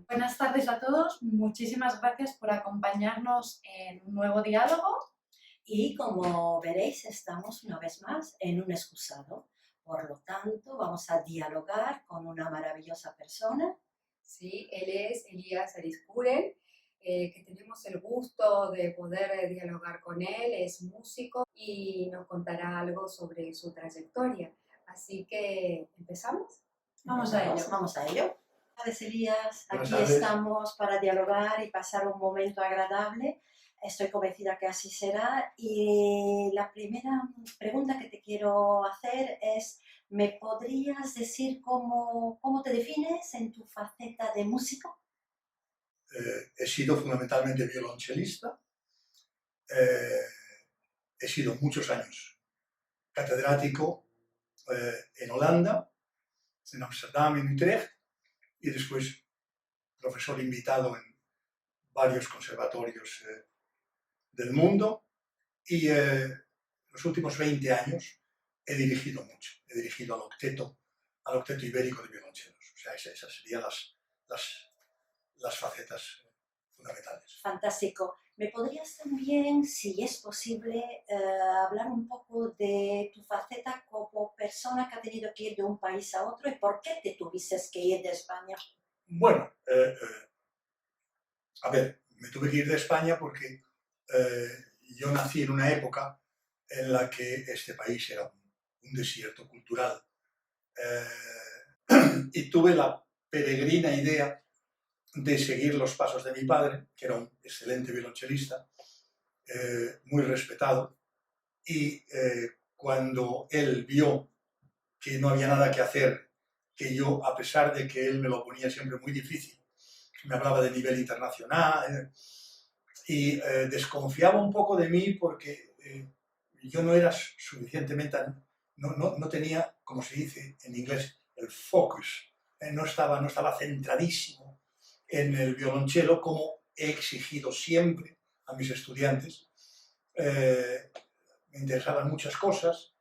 Buenas tardes a todos, muchísimas gracias por acompañarnos en un nuevo diálogo. Y como veréis, estamos una vez más en un excusado. Por lo tanto, vamos a dialogar con una maravillosa persona. Sí, él es Elías Arizcuren, que tenemos el gusto de poder dialogar con él. Es músico y nos contará algo sobre su trayectoria. Así que, ¿empezamos? Vamos a ello. Vamos a ello. Buenas tardes, Elías. Buenas Aquí tardes. estamos para dialogar y pasar un momento agradable. Estoy convencida que así será. Y la primera pregunta que te quiero hacer es, ¿me podrías decir cómo te defines en tu faceta de músico? He sido fundamentalmente violonchelista. He sido muchos años catedrático en Holanda, en Ámsterdam, en Utrecht, y después profesor invitado en varios conservatorios del mundo. Y los últimos 20 años he dirigido mucho. He dirigido al octeto ibérico de violonchelos. O sea, esas serían las facetas fundamentales. Fantástico. ¿Me podrías también, si es posible, hablar un poco de tu faceta como persona que ha tenido que ir de un país a otro y por qué te tuviste que ir de España? Bueno, a ver, me tuve que ir de España porque yo nací en una época en la que este país era un desierto cultural. Y tuve la peregrina idea de seguir los pasos de mi padre, que era un excelente violonchelista, muy respetado, y cuando él vio que no había nada que hacer, que yo, a pesar de que él me lo ponía siempre muy difícil, me hablaba de nivel internacional, y desconfiaba un poco de mí porque yo no era suficientemente, no tenía, como se dice en inglés, el focus, no estaba centradísimo en el violonchelo como he exigido siempre a mis estudiantes. Me interesaban muchas cosas,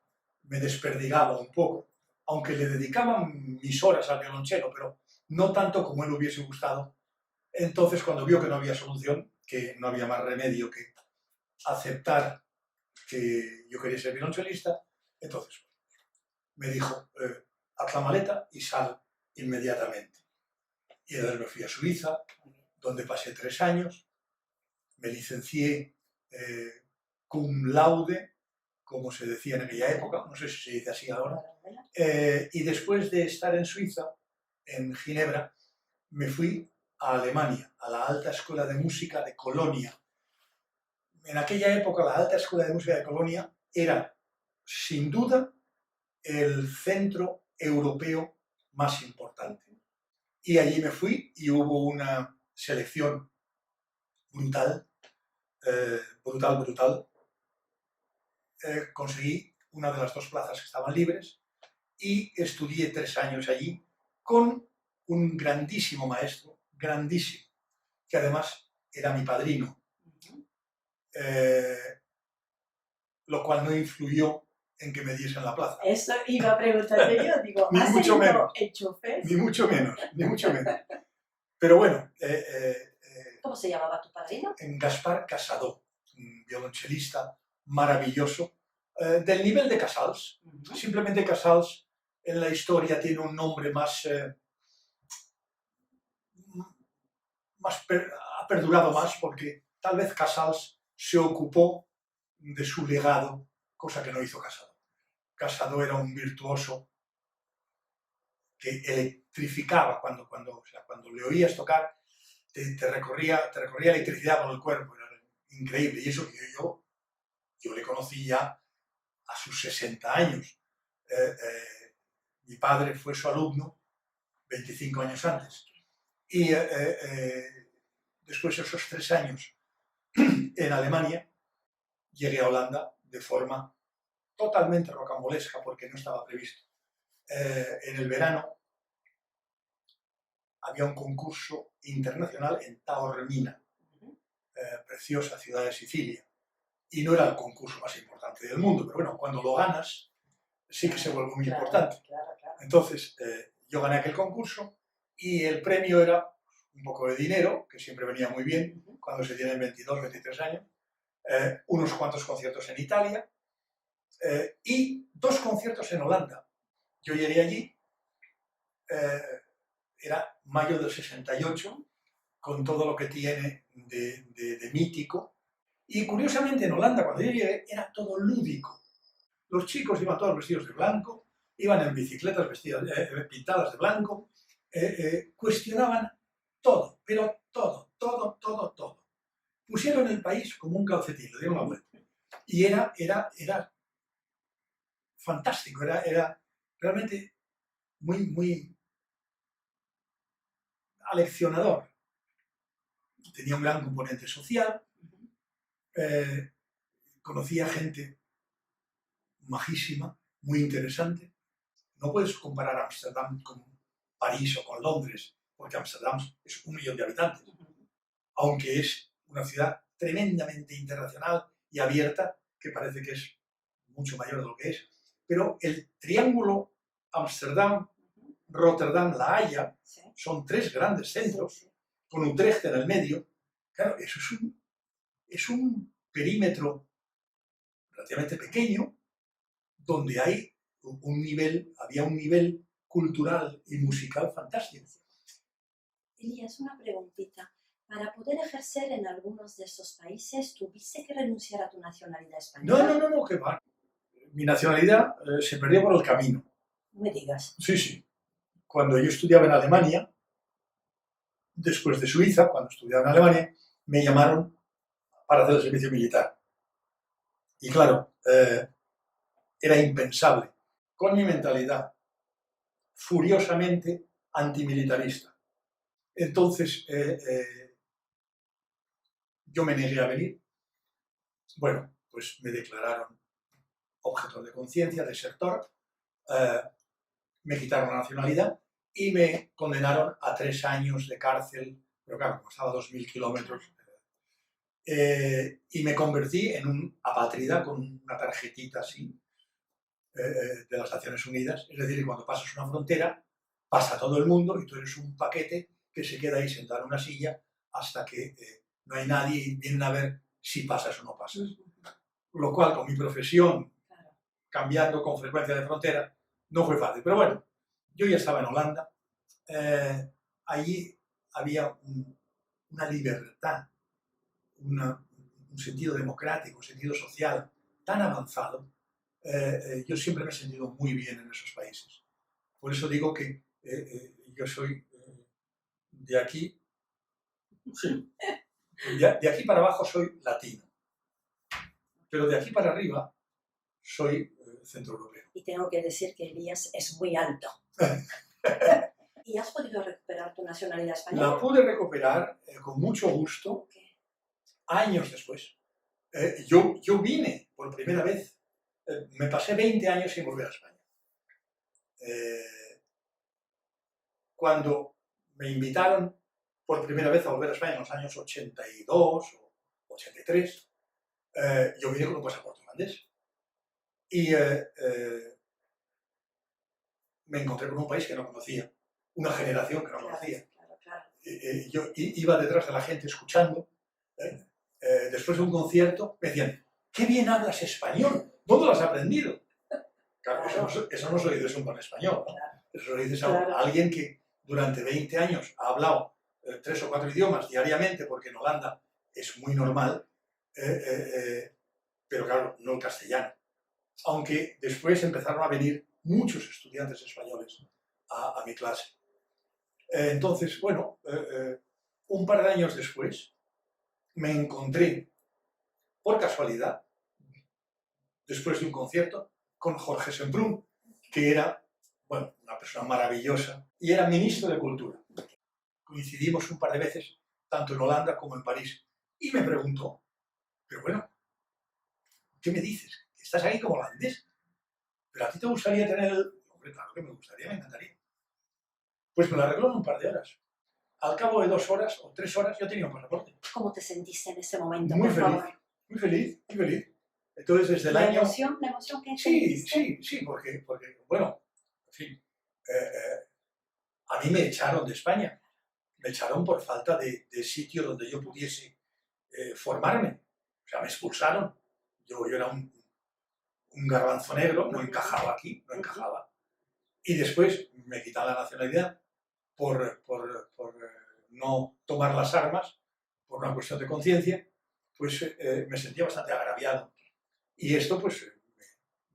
me desperdigaba un poco, aunque le dedicaba mis horas al violonchelo, pero no tanto como él hubiese gustado. Entonces, cuando vio que no había solución, que no había más remedio que aceptar que yo quería ser violonchelista, entonces me dijo, haz la maleta y sal inmediatamente. Y entonces me fui a Suiza, donde pasé 3 años, me licencié cum laude, como se decía en aquella época, no sé si se dice así ahora, y después de estar en Suiza, en Ginebra, me fui a Alemania, a la Alta Escuela de Música de Colonia. En aquella época, la Alta Escuela de Música de Colonia era, sin duda, el centro europeo más importante. Y allí me fui y hubo una selección brutal, brutal. Conseguí una de las 2 plazas que estaban libres y estudié 3 años allí con un grandísimo maestro, grandísimo, que además era mi padrino, lo cual no influyó en que me diesen la plaza. Eso iba a preguntarte yo, digo, Ni ¿has mucho tenido menos. enchufes? Ni mucho menos, ni mucho menos. Pero bueno, ¿Cómo se llamaba tu padrino? en Gaspar Casado, un violonchelista maravilloso, del nivel de Casals. Simplemente Casals en la historia tiene un nombre ha perdurado más porque tal vez Casals se ocupó de su legado, cosa que no hizo Casado. Casado era un virtuoso que electrificaba cuando le oías tocar, te recorría electricidad por el cuerpo, era increíble. Y eso que yo le conocí ya a sus 60 años. Mi padre fue su alumno 25 años antes. Y después de esos 3 años en Alemania, llegué a Holanda de forma totalmente rocambolesca porque no estaba previsto. En el verano había un concurso internacional en Taormina, preciosa ciudad de Sicilia. Y no era el concurso más importante del mundo, pero bueno, cuando lo ganas, sí que se vuelve muy Claro, importante. claro, claro. Entonces, yo gané aquel concurso y el premio era un poco de dinero, que siempre venía muy bien cuando se tienen 22, 23 años, unos cuantos conciertos en Italia y 2 conciertos en Holanda. Yo llegué allí, era mayo del 68, con todo lo que tiene de mítico. Y curiosamente en Holanda, cuando yo llegué, era todo lúdico. Los chicos iban todos vestidos de blanco, iban en bicicletas pintadas de blanco, cuestionaban todo, pero todo, todo, todo, todo. Pusieron el país como un calcetín, le dieron la vuelta. Y era fantástico, era realmente muy, muy aleccionador. Tenía un gran componente social, conocía gente majísima, muy interesante. No puedes comparar Ámsterdam con París o con Londres, porque Ámsterdam es 1 millón de habitantes, aunque es una ciudad tremendamente internacional y abierta, que parece que es mucho mayor de lo que es. Pero el triángulo Ámsterdam, Rotterdam, La Haya, Sí, son 3 grandes centros, sí, sí. con Utrecht en el medio. Claro, eso es un perímetro relativamente pequeño, donde había un nivel cultural y musical fantástico. Elías, una preguntita. Para poder ejercer en algunos de estos países, ¿tuviste que renunciar a tu nacionalidad española? No, que va. Mi nacionalidad se perdió por el camino. No me digas. Sí. Cuando yo estudiaba en Alemania, después de Suiza, cuando estudiaba en Alemania, me llamaron para hacer el servicio militar. Y claro, era impensable, con mi mentalidad furiosamente antimilitarista. Entonces, yo me negué a venir. Bueno, pues me declararon objetor de conciencia, desertor, me quitaron la nacionalidad y me condenaron a 3 años de cárcel, pero claro, como estaba a 2.000 kilómetros, y me convertí en un apátrida con una tarjetita así de las Naciones Unidas. Es decir, cuando pasas una frontera, pasa todo el mundo y tú eres un paquete que se queda ahí sentado en una silla hasta que no hay nadie y vienen a ver si pasas o no pasas. Lo cual, con mi profesión, cambiando con frecuencia de frontera, no fue fácil. Pero bueno, yo ya estaba en Holanda. Allí había una libertad, un sentido democrático, un sentido social tan avanzado. Yo siempre me he sentido muy bien en esos países. Por eso digo que yo soy de aquí, sí, de aquí para abajo soy latino, pero de aquí para arriba soy centroeuropeo. Y tengo que decir que Elías es muy alto. ¿Y has podido recuperar tu nacionalidad española? La pude recuperar con mucho gusto años después. Yo vine por primera vez, me pasé 20 años sin volver a España. Cuando me invitaron por primera vez a volver a España en los años 82 o 83, yo vine con un pasaporte holandés. Y me encontré con un país que no conocía, una generación que no conocía. Claro. Yo iba detrás de la gente escuchando. Después de un concierto me decían, ¡qué bien hablas español! ¿Dónde lo has aprendido? Claro, eso no se lo dices a un buen español, ¿no? Eso lo dices a alguien que durante 20 años ha hablado 3 o 4 idiomas diariamente, porque en Holanda es muy normal, pero claro, no el castellano. Aunque después empezaron a venir muchos estudiantes españoles a mi clase. Entonces, bueno, un par de años después me encontré, por casualidad, después de un concierto, con Jorge Semprún, que era, bueno, una persona maravillosa, y era ministro de Cultura. Coincidimos un par de veces, tanto en Holanda como en París, y me preguntó, pero bueno, ¿qué me dices? ¿Estás ahí como holandés? ¿Pero a ti te gustaría tener el...? Hombre, claro que me gustaría, me encantaría. Pues me lo arregló en un par de horas. Al cabo de 2 horas o 3 horas yo tenía un pasaporte. ¿Cómo te sentiste en ese momento? Muy por feliz, favor? muy feliz, muy feliz. Entonces, desde el año... La emoción que Sí, sentiste. sí, porque bueno, en fin, a mí me echaron de España. Me echaron por falta de sitio donde yo pudiese formarme. O sea, me expulsaron. Yo era un garbanzo negro, no encajaba aquí, no encajaba. Y después me quitaron la nacionalidad por no tomar las armas, por una cuestión de conciencia, pues me sentía bastante agraviado. Y esto pues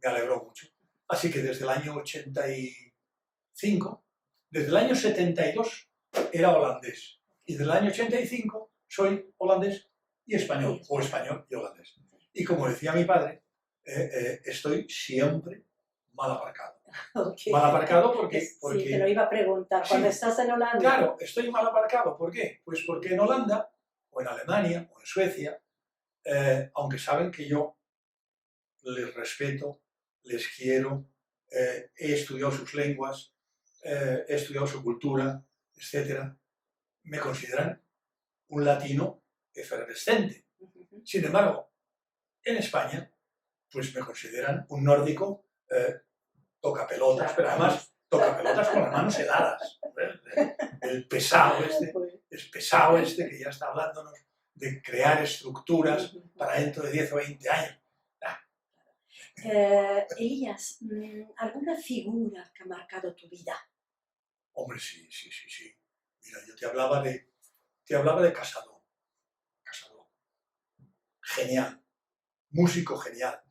me alegró mucho. Así que desde el año 85, desde el año 72 era holandés. Y desde el año 85 soy holandés y español, o español y holandés. Y como decía mi padre, estoy siempre mal aparcado. Okay. Mal aparcado porque... Sí, te lo iba a preguntar. Cuando Sí, estás en Holanda. claro, estoy mal aparcado. ¿Por qué? Pues porque en Holanda, o en Alemania, o en Suecia, aunque saben que yo les respeto, les quiero, he estudiado sus lenguas, he estudiado su cultura, etc., me consideran un latino efervescente. Sin embargo, en España, pues me consideran un nórdico tocapelotas, pero además tocapelotas con las manos heladas. El pesado este, es pesado este que ya está hablándonos de crear estructuras para dentro de 10 o 20 años. Elías, ¿alguna figura que ha marcado tu vida? Hombre, sí. Mira, yo te hablaba de Casado. Genial. Músico genial.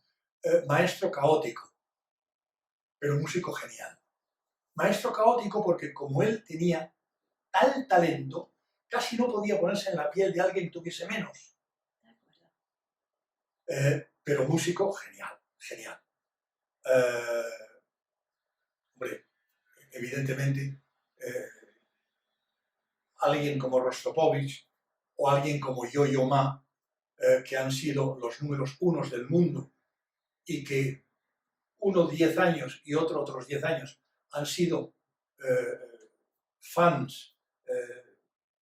Maestro caótico, pero músico genial. Maestro caótico porque como él tenía tal talento, casi no podía ponerse en la piel de alguien que tuviese menos. Pero músico genial. Hombre, evidentemente, alguien como Rostropovich o alguien como Yo-Yo Ma, que han sido los números unos del mundo y que uno 10 años y otros 10 años han sido fans,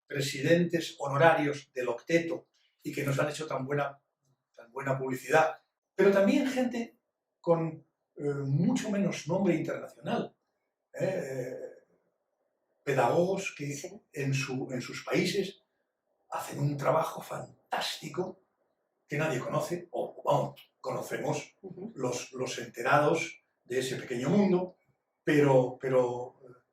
presidentes honorarios del octeto y que nos han hecho tan buena publicidad, pero también gente con mucho menos nombre internacional. Pedagogos que Sí. en sus países hacen un trabajo fantástico que nadie conoce, o vamos, conocemos los enterados de ese pequeño mundo, pero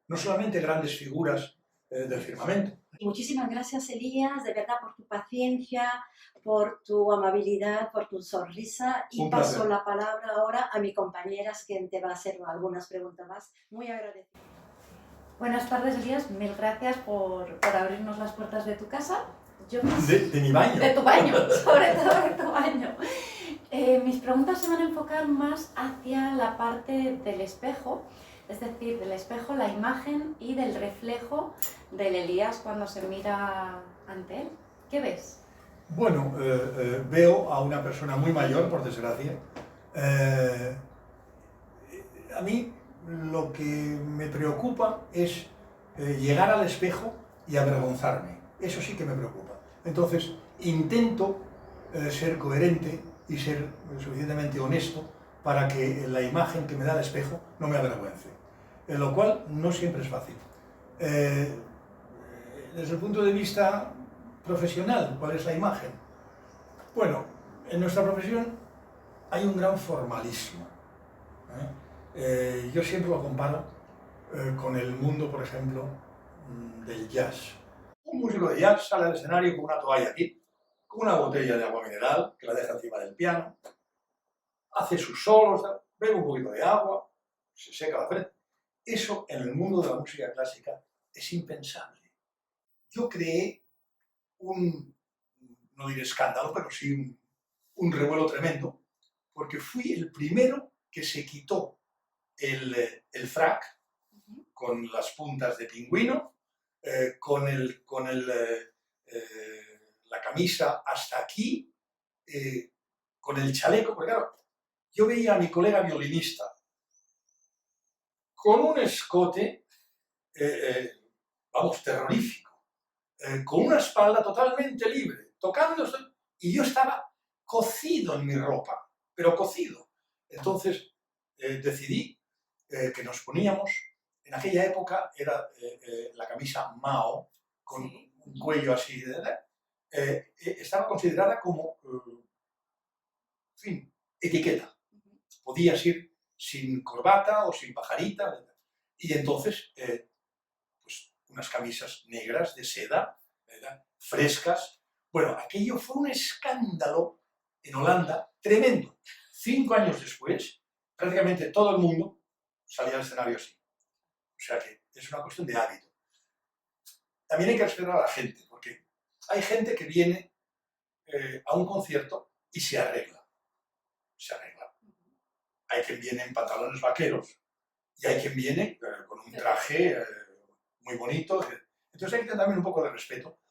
no solamente grandes figuras del firmamento. Muchísimas gracias, Elías, de verdad, por tu paciencia, por tu amabilidad, por tu sonrisa. Y Un paso placer. la palabra ahora a mi compañera, quien te va a hacer algunas preguntas más. Muy agradecida. Buenas tardes, Elías. Mil gracias por abrirnos las puertas de tu casa. Yo De mi baño. De tu baño, sobre todo de tu baño. Mis preguntas se van a enfocar más hacia la parte del espejo, es decir, del espejo, la imagen y del reflejo del Elías cuando se mira ante él. ¿Qué ves? Bueno, veo a una persona muy mayor, por desgracia. A mí lo que me preocupa es llegar al espejo y avergonzarme. Eso sí que me preocupa. Entonces, intento ser coherente y ser suficientemente honesto para que la imagen que me da el espejo no me avergüence. Lo cual no siempre es fácil. Desde el punto de vista profesional, ¿cuál es la imagen? Bueno, en nuestra profesión hay un gran formalismo. Yo siempre lo comparo con el mundo, por ejemplo, del jazz. Un músico de jazz sale al escenario con una toalla aquí, con una botella de agua mineral, que la deja encima del piano, hace sus solos, bebe un poquito de agua, se seca la frente. Eso en el mundo de la música clásica es impensable. Yo creé no diré escándalo, pero sí un revuelo tremendo, porque fui el primero que se quitó el frac con las puntas de pingüino, con la camisa hasta aquí, con el chaleco, porque claro, yo veía a mi colega violinista con un escote, vamos, terrorífico, con una espalda totalmente libre, tocando, y yo estaba cocido en mi ropa, pero cocido. Entonces decidí que nos poníamos, en aquella época era la camisa Mao, con Sí. un cuello así, estaba considerada como, en fin, etiqueta. Podías ir sin corbata o sin pajarita, ¿verdad? Y entonces, pues unas camisas negras de seda, ¿verdad? Frescas. Bueno, aquello fue un escándalo en Holanda tremendo. 5 años después, prácticamente todo el mundo salía al escenario así. O sea que es una cuestión de hábito. También hay que respetar a la gente, porque hay gente que viene a un concierto y se arregla. Se arregla. Hay quien viene en pantalones vaqueros y hay quien viene con un traje muy bonito. Entonces hay que tener también un poco de respeto.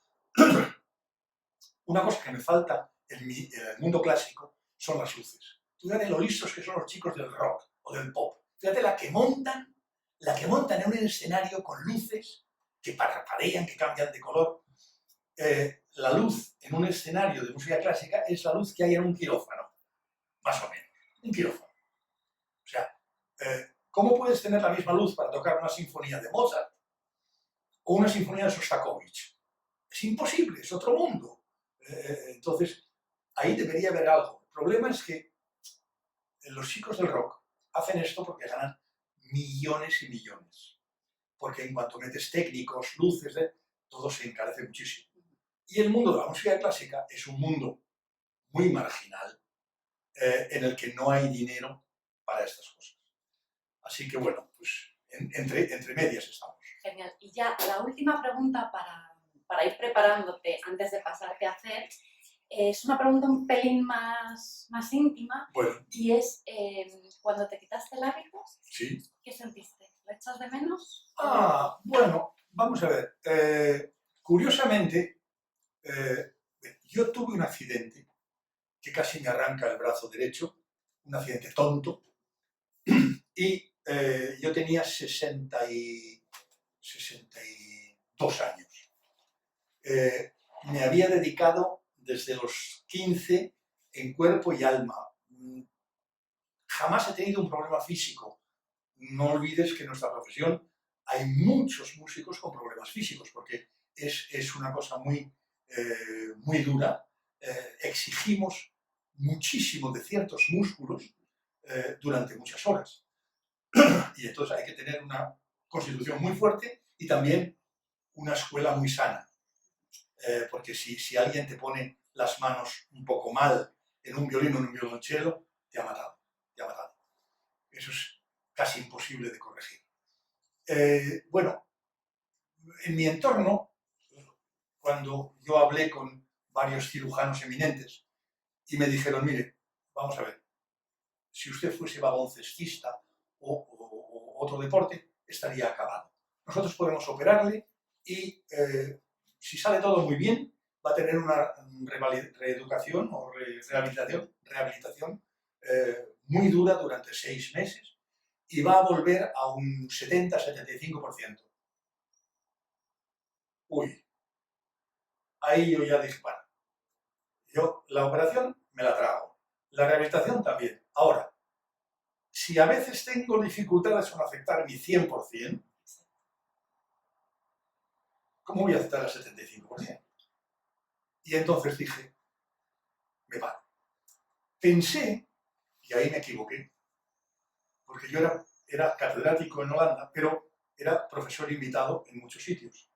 Una cosa que me falta en el mundo clásico son las luces. Tú fíjate lo listos que son los chicos del rock o del pop. Fíjate la que montan en un escenario con luces que parpadean, que cambian de color. La luz en un escenario de música clásica es la luz que hay en un quirófano, más o menos. Un quirófano. O sea, ¿cómo puedes tener la misma luz para tocar una sinfonía de Mozart o una sinfonía de Shostakovich? Es imposible, es otro mundo. Entonces, ahí debería haber algo. El problema es que los chicos del rock hacen esto porque ganan millones y millones. Porque en cuanto metes técnicos, luces, todo se encarece muchísimo. Y el mundo de la música clásica es un mundo muy marginal en el que no hay dinero para estas cosas. Así que bueno, pues entre medias estamos. Genial. Y ya la última pregunta para ir preparándote antes de pasar qué hacer, es una pregunta un pelín más íntima, Bueno, y es, cuando te quitaste el hábito, sí. ¿qué sentiste? ¿Lo echas de menos? Bueno, vamos a ver. Curiosamente, yo tuve un accidente que casi me arranca el brazo derecho, un accidente tonto, y yo tenía 62 años. Me había dedicado desde los 15 en cuerpo y alma. Jamás he tenido un problema físico. No olvides que en nuestra profesión hay muchos músicos con problemas físicos, porque es una cosa muy dura. Exigimos muchísimo de ciertos músculos durante muchas horas. Y entonces hay que tener una constitución muy fuerte y también una escuela muy sana. Porque si alguien te pone las manos un poco mal en un violín o en un violonchelo, te ha matado, te ha matado. Eso es casi imposible de corregir. Bueno, en mi entorno, cuando yo hablé con varios cirujanos eminentes y me dijeron, mire, vamos a ver, si usted fuese baloncestista o otro deporte, estaría acabado. Nosotros podemos operarle y si sale todo muy bien, va a tener una reeducación o rehabilitación muy dura durante 6 meses y va a volver a un 70-75%. Uy, ahí yo ya dije, bueno, yo la operación me la trago, la rehabilitación también. Ahora, si a veces tengo dificultades con aceptar mi 100%, ¿cómo voy a aceptar el 75%? Y entonces dije, me paro. Pensé, y ahí me equivoqué, porque yo era catedrático en Holanda, pero era profesor invitado en muchos sitios.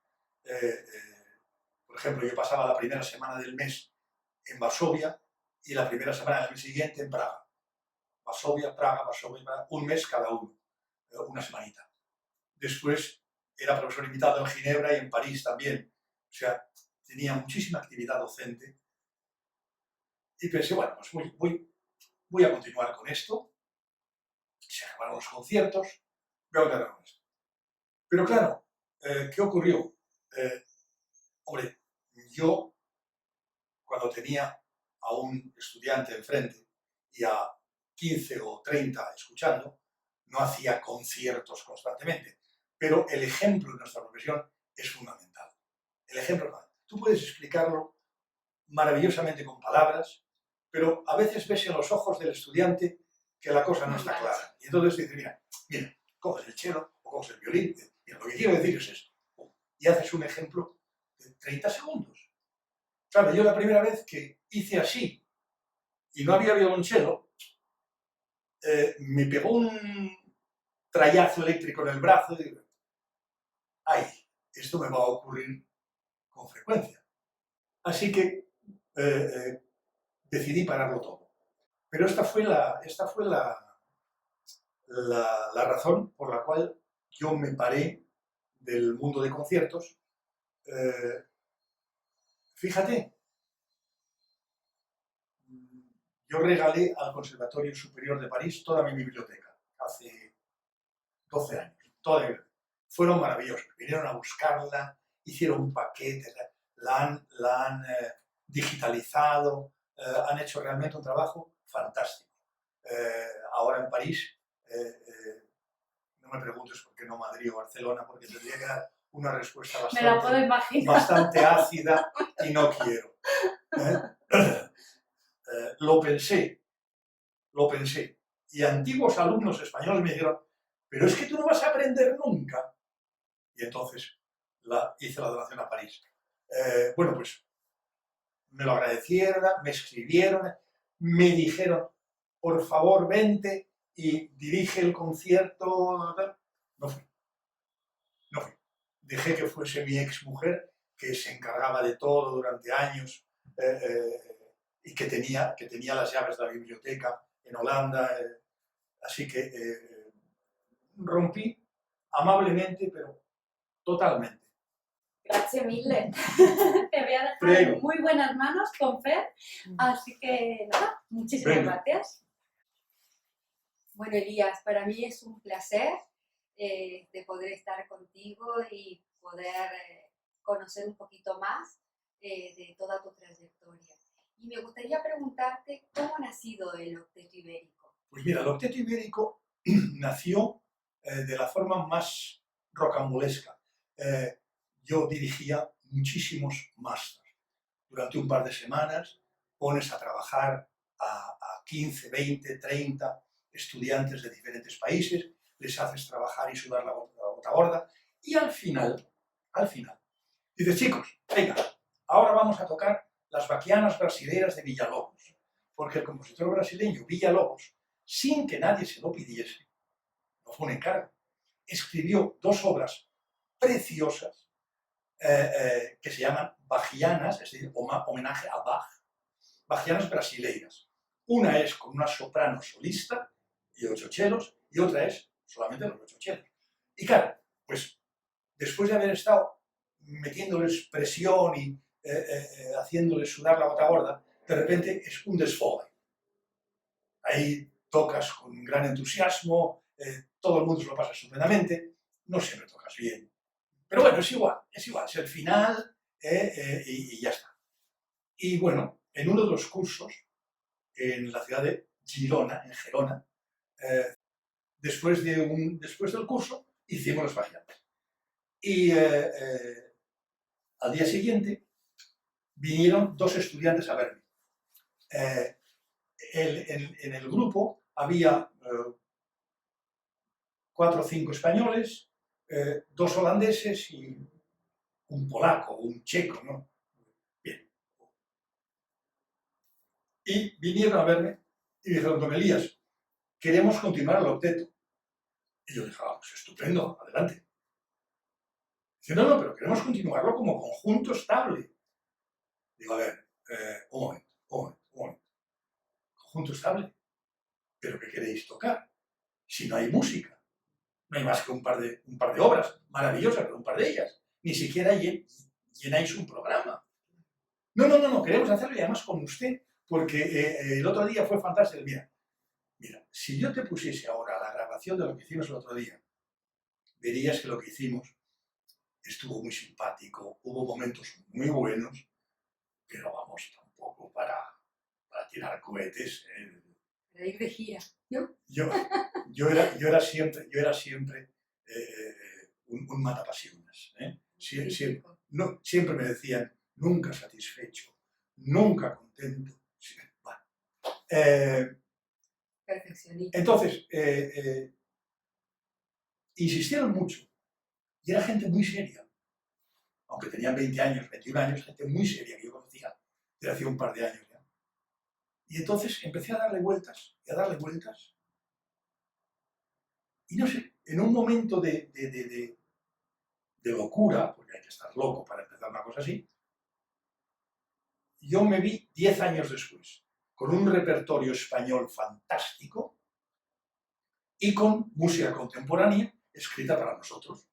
Por ejemplo, yo pasaba la primera semana del mes en Varsovia y la primera semana del mes siguiente en Praga. Varsovia, Praga, un mes cada uno, una semanita. Después era profesor invitado en Ginebra y en París también. O sea, tenía muchísima actividad docente. Y pensé, bueno, pues voy a continuar con esto. Se acabaron los conciertos, voy a continuar con esto. Pero claro, ¿qué ocurrió? Hombre, yo cuando tenía a un estudiante enfrente y a 15 o 30 escuchando, no hacía conciertos constantemente. Pero el ejemplo en nuestra profesión es fundamental. El ejemplo, tú puedes explicarlo maravillosamente con palabras, pero a veces ves en los ojos del estudiante que la cosa no está clara. Y entonces dices, mira, coges el cello o coges el violín, mira, lo que quiero decir es esto. Y haces un ejemplo de 30 segundos. Claro, yo la primera vez que hice así y no había violonchelo, me pegó un trayazo eléctrico en el brazo y digo, ay, esto me va a ocurrir con frecuencia. Así que decidí pararlo todo. Pero esta fue la razón por la cual yo me paré del mundo de conciertos. Fíjate, yo regalé al Conservatorio Superior de París toda mi biblioteca hace 12 años. Fueron maravillosos. Vinieron a buscarla, hicieron paquetes, la han digitalizado, han hecho realmente un trabajo fantástico. Ahora en París, no me preguntes por qué no Madrid o Barcelona, porque tendría que dar una respuesta Me la puedo imaginar. bastante ácida y no quiero. Lo pensé. Y antiguos alumnos españoles me dijeron, pero es que tú no vas a aprender nunca. Y entonces hice la donación a París. Bueno, pues me lo agradecieron, me escribieron, me dijeron, por favor, vente y dirige el concierto. No fui. Dejé que fuese mi exmujer, que se encargaba de todo durante años y que tenía las llaves de la biblioteca en Holanda. Así que rompí amablemente, pero totalmente. Grazie mille. Te voy a dejar Prego. en muy buenas manos con Fer. Así que nada, muchísimas Venga. gracias. Bueno, Elías, para mí es un placer de poder estar contigo y poder conocer un poquito más de toda tu trayectoria. Y me gustaría preguntarte cómo ha nacido el Octeto Ibérico. Pues mira, el Octeto Ibérico nació de la forma más rocambolesca. Yo dirigía muchísimos másters. Durante un par de semanas pones a trabajar a 15, 20, 30 estudiantes de diferentes países, les haces trabajar y sudar la gota gorda, y al final, dices, chicos, venga, ahora vamos a tocar las baquianas brasileras de Villalobos, porque el compositor brasileño Villalobos, sin que nadie se lo pidiese, no fue un encargo, escribió 2 obras preciosas que se llaman baquianas, es decir, homenaje a Bach, baquianas brasileiras. Una es con una soprano solista y 8 chelos, y otra es solamente los 8 chelos. Y claro, pues después de haber estado metiéndoles presión y haciéndoles sudar la gota gorda, de repente es un desfogue. Ahí tocas con gran entusiasmo, todo el mundo se lo pasa estupendamente, no siempre tocas bien. Pero bueno, es igual, es el final y ya está. Y bueno, en uno de los cursos, en la ciudad de Girona, en Gerona, después del curso, hicimos las baquianas. Y al día siguiente vinieron 2 estudiantes a verme. En el grupo había 4 o 5 españoles, 2 holandeses y un polaco, un checo, ¿no? Bien. Y vinieron a verme y dijeron, don Elías, queremos continuar el octeto. Y yo dije, pues estupendo, adelante. Dice, no, pero queremos continuarlo como conjunto estable. Digo, a ver, un momento. ¿Conjunto estable? ¿Pero qué queréis tocar? Si no hay música. No hay más que un par de obras maravillosas, pero un par de ellas. Ni siquiera llenáis un programa. No, queremos hacerlo y además con usted, porque el otro día fue fantástico. Mira, si yo te pusiese ahora la grabación de lo que hicimos el otro día, verías que lo que hicimos estuvo muy simpático, hubo momentos muy buenos, pero vamos, tampoco para tirar cohetes. Para ir de gira, ¿no? Yo era siempre un matapasiones. Siempre me decían, nunca satisfecho, nunca contento. Bueno, Perfeccionista. Entonces, insistieron mucho. Y era gente muy seria. Aunque tenían 20 años, 21 años, gente muy seria que yo conocía desde hacía un par de años ya. Y entonces empecé a darle vueltas y a darle vueltas. Y no sé, en un momento de locura, porque hay que estar loco para empezar una cosa así, yo me vi 10 años después, con un repertorio español fantástico y con música contemporánea escrita para nosotros.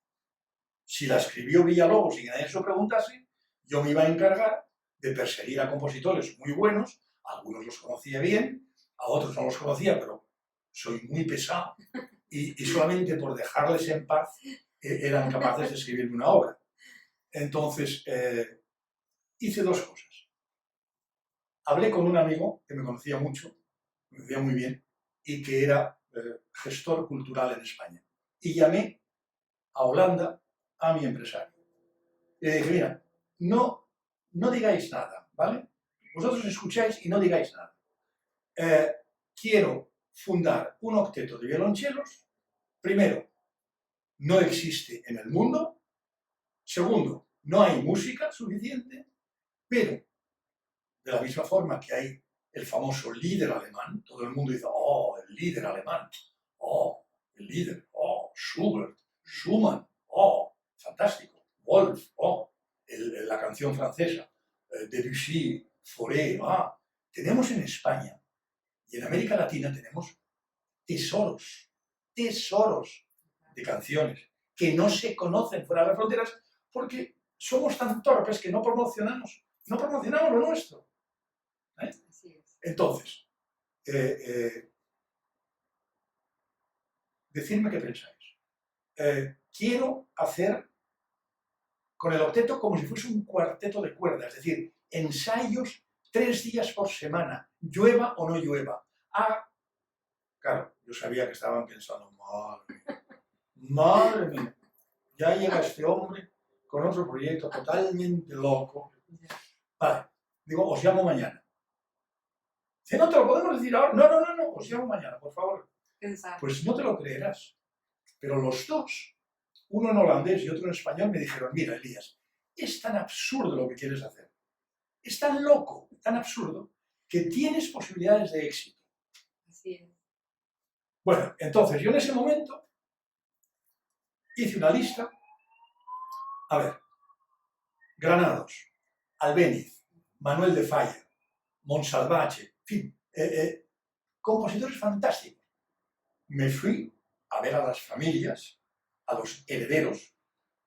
Si la escribió Villalobos y que nadie se lo preguntase, yo me iba a encargar de perseguir a compositores muy buenos, a algunos los conocía bien, a otros no los conocía, pero soy muy pesado, y solamente por dejarles en paz eran capaces de escribirme una obra. Entonces, hice dos cosas. Hablé con un amigo que me conocía mucho, me conocía muy bien, y que era gestor cultural en España. Y llamé a Holanda a mi empresario. Y le dije, mira, no digáis nada, ¿vale? Vosotros escucháis y no digáis nada. Quiero fundar un octeto de violonchelos. Primero, no existe en el mundo. Segundo, no hay música suficiente. Pero, de la misma forma que hay el famoso líder alemán, todo el mundo dice, oh, el líder alemán, oh, el líder, oh, Schubert, Schumann, oh, fantástico, Wolf, oh, la canción francesa, Debussy, Fauré, ah. Tenemos en España y en América Latina tenemos tesoros de canciones que no se conocen fuera de las fronteras porque somos tan torpes que no promocionamos lo nuestro. Así es. Entonces, decidme qué pensáis. Quiero hacer con el octeto como si fuese un cuarteto de cuerdas, es decir, ensayos 3 días por semana, llueva o no llueva. Ah, claro, yo sabía que estaban pensando, madre mía, ya llega este hombre con otro proyecto totalmente loco. Vale, digo, os llamo mañana. Dice, no te lo podemos decir ahora. No, os llamo mañana, por favor. Exacto. Pues no te lo creerás. Pero los dos, uno en holandés y otro en español, me dijeron, mira, Elías, es tan absurdo lo que quieres hacer. Es tan loco, tan absurdo, que tienes posibilidades de éxito. Así es. Bueno, entonces yo en ese momento hice una lista. A ver, Granados, Albéniz, Manuel de Falla, Monsalvache, en fin, compositores fantásticos. Me fui a ver a las familias, a los herederos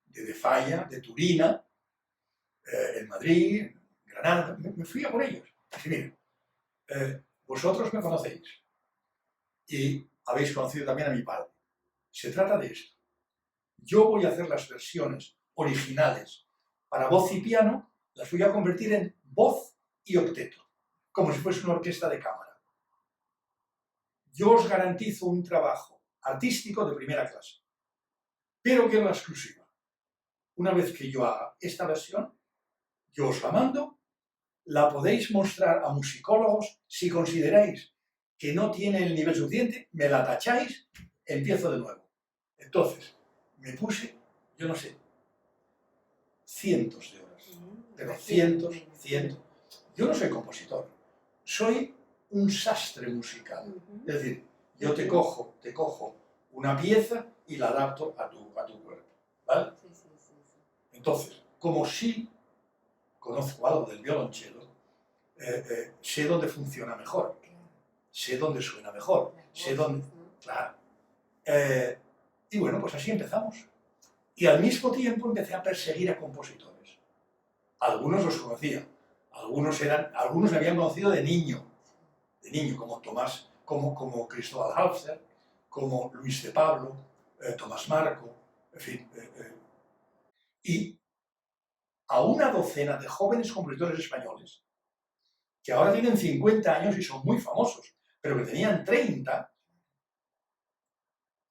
de Falla, de Turina, en Madrid, en Granada. Me fui a por ellos. Dije, miren, vosotros me conocéis y habéis conocido también a mi padre. Se trata de esto. Yo voy a hacer las versiones originales para voz y piano, las voy a convertir en voz y octeto, como si fuese una orquesta de cámara. Yo os garantizo un trabajo artístico de primera clase, pero quiero la exclusiva. Una vez que yo haga esta versión, yo os la mando, la podéis mostrar a musicólogos. Si consideráis que no tiene el nivel suficiente, me la tacháis, empiezo de nuevo. Entonces, me puse, yo no sé, cientos de horas, pero cientos. Yo no soy compositor, soy un sastre musical. Es decir, yo te cojo una pieza y la adapto a tu cuerpo, ¿vale? Sí. Entonces, como sí conozco algo del violonchelo, sé dónde funciona mejor, sé dónde suena mejor, sé dónde... Claro. Y bueno, pues así empezamos. Y al mismo tiempo empecé a perseguir a compositores. Algunos los conocía, algunos me habían conocido de niño, como Tomás, como Cristóbal Halfter, como Luis de Pablo, Tomás Marco, en fin. Y a una docena de jóvenes compositores españoles, que ahora tienen 50 años y son muy famosos, pero que tenían 30,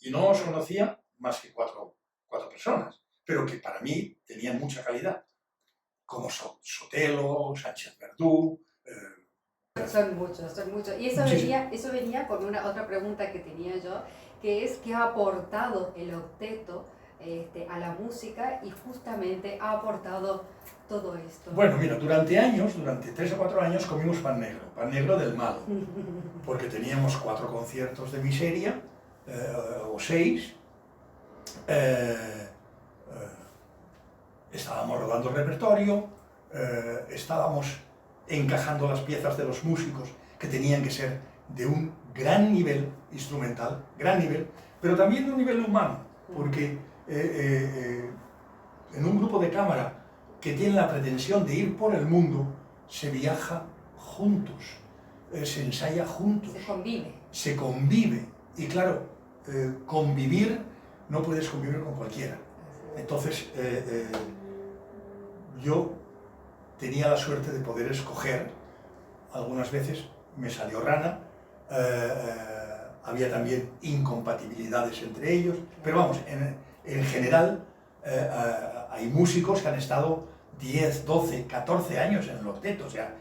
y no los conocía más que cuatro personas, pero que para mí tenían mucha calidad, como Sotelo, Sánchez Verdú, Son muchos, son muchos. Y eso venía con otra pregunta que tenía yo, que es qué ha aportado el octeto a la música y justamente ha aportado todo esto. Bueno, mira, durante 3 o 4 años comimos pan negro del malo, porque teníamos 4 conciertos de miseria, o 6, estábamos rodando repertorio, estábamos encajando las piezas de los músicos que tenían que ser de un gran nivel instrumental, gran nivel, pero también de un nivel humano, porque en un grupo de cámara que tiene la pretensión de ir por el mundo, se viaja juntos, se ensaya juntos, se convive, y claro, convivir, no puedes convivir con cualquiera. Entonces, yo tenía la suerte de poder escoger, algunas veces me salió rana, había también incompatibilidades entre ellos, pero vamos, en general hay músicos que han estado 10, 12, 14 años en el octeto, o sea,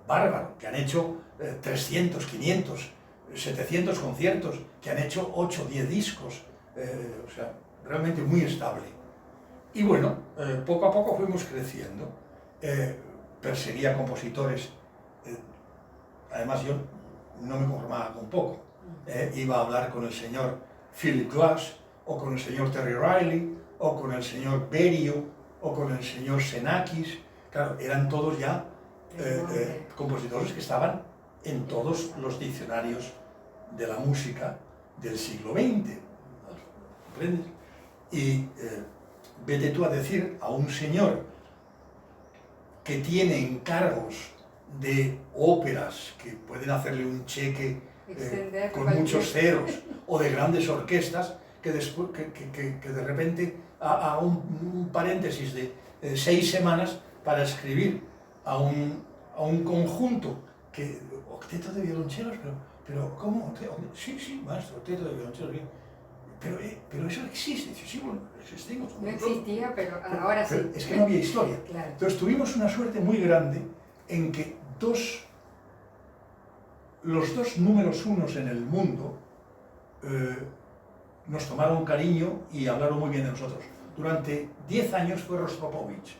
bárbaro, que han hecho 300, 500, 700 conciertos, que han hecho 8, 10 discos, o sea, realmente muy estable. Y bueno, poco a poco fuimos creciendo. Perseguía compositores, además yo no me conformaba con poco. Iba a hablar con el señor Philip Glass, o con el señor Terry Riley, o con el señor Berio, o con el señor Xenakis. Claro, eran todos ya compositores que estaban en todos los diccionarios de la música del siglo XX. ¿Comprendes? Y vete tú a decir a un señor que tiene encargos de óperas que pueden hacerle un cheque con muchos ceros, o de grandes orquestas, que de repente haga un paréntesis de 6 semanas para escribir a un conjunto que octeto de violonchelos, pero ¿cómo? Sí, maestro, octeto de violonchelos, pero eso existe. Sí, bueno, existimos. No existía, pero ahora sí. Es que no había historia. Claro. Entonces tuvimos una suerte muy grande en que los 2 números 1 en el mundo nos tomaron cariño y hablaron muy bien de nosotros. Durante 10 años fue Rostropovich.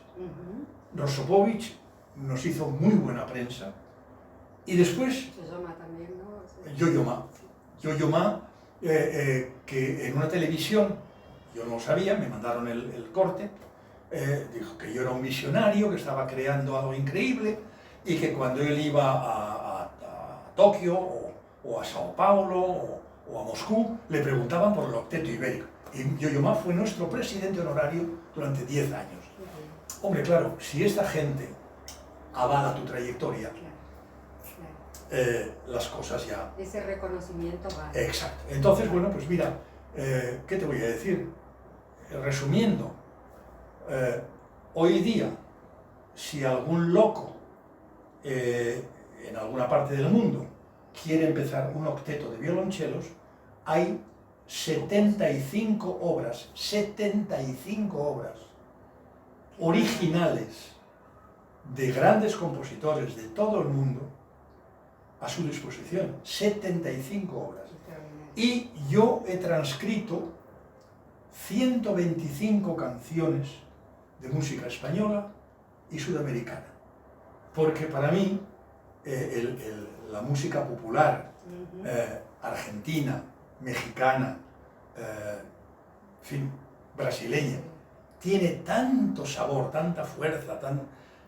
Rostropovich nos hizo muy buena prensa. Y después... Yo-Yo también, ¿no? Yo-Yo Ma, que en una televisión, yo no lo sabía, me mandaron el corte, dijo que yo era un visionario, que estaba creando algo increíble, y que cuando él iba a Tokio, o a Sao Paulo, o a Moscú, le preguntaban por el octeto ibérico. Y Yo-Yo Ma fue nuestro presidente honorario durante 10 años. Hombre, claro, si esta gente avala tu trayectoria, las cosas ya... Ese reconocimiento vale. Exacto. Entonces, bueno, pues mira, ¿qué te voy a decir? Resumiendo, hoy día, si algún loco en alguna parte del mundo quiere empezar un octeto de violonchelos, hay 75 obras originales de grandes compositores de todo el mundo a su disposición. 75 obras. Y yo he transcrito 125 canciones de música española y sudamericana. Porque para mí la música popular, argentina, mexicana, en fin, brasileña, tiene tanto sabor, tanta fuerza,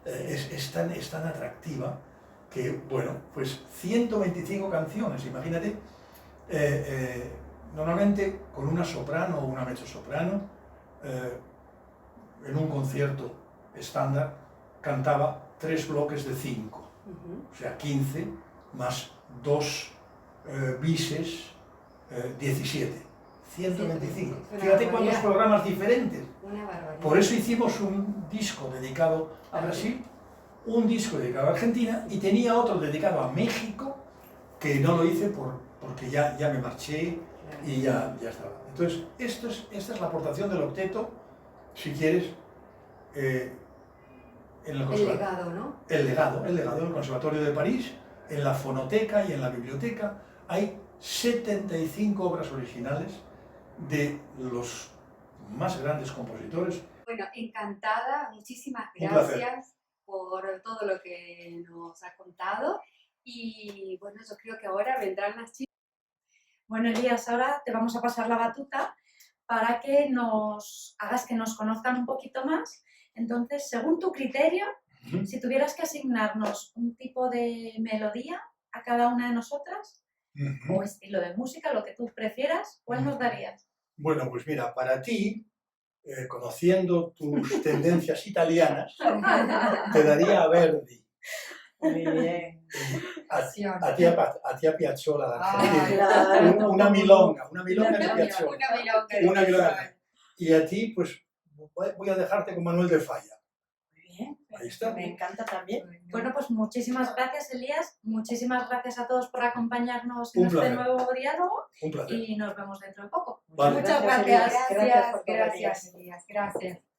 es tan atractiva que, bueno, pues 125 canciones, imagínate, normalmente con una soprano o una mezzosoprano, en un concierto estándar, cantaba 3 bloques de 5, o sea, 15, más 2 bises, 17, 125. Fíjate cuántos programas diferentes. Por eso hicimos un disco dedicado a Brasil, un disco dedicado a Argentina, y tenía otro dedicado a México, que no lo hice porque ya me marché y ya estaba. Entonces, esta es la aportación del octeto, si quieres, en el legado, ¿no? El legado del Conservatorio de París, en la fonoteca y en la biblioteca hay 75 obras originales de los más grandes compositores. Bueno, encantada, muchísimas Un placer. gracias por todo lo que nos ha contado y bueno, yo creo que ahora vendrán las chicas. Bueno, Elías, ahora te vamos a pasar la batuta para que nos hagas que nos conozcan un poquito más. Entonces, según tu criterio, Ujú. si tuvieras que asignarnos un tipo de melodía a cada una de nosotras, Ujú. o estilo de música, lo que tú prefieras, ¿cuál nos darías? Bueno, pues mira, para ti, conociendo tus tendencias italianas, te daría a Verdi. Muy bien. A ti a Piazzolla, la Argentina. Claro. Una milonga de Una Piazzolla. milonga. Una milonga. Y a ti, pues, voy a dejarte con Manuel de Falla. Muy bien. Ahí está. Me encanta también. Bueno, pues muchísimas gracias, Elías. Muchísimas gracias a todos por acompañarnos en Un este placer. nuevo diálogo Un placer. y nos vemos dentro de poco. Vale. Muchas Gracias, gracias. Elías. Gracias por todo, Gracias, Elías. Gracias.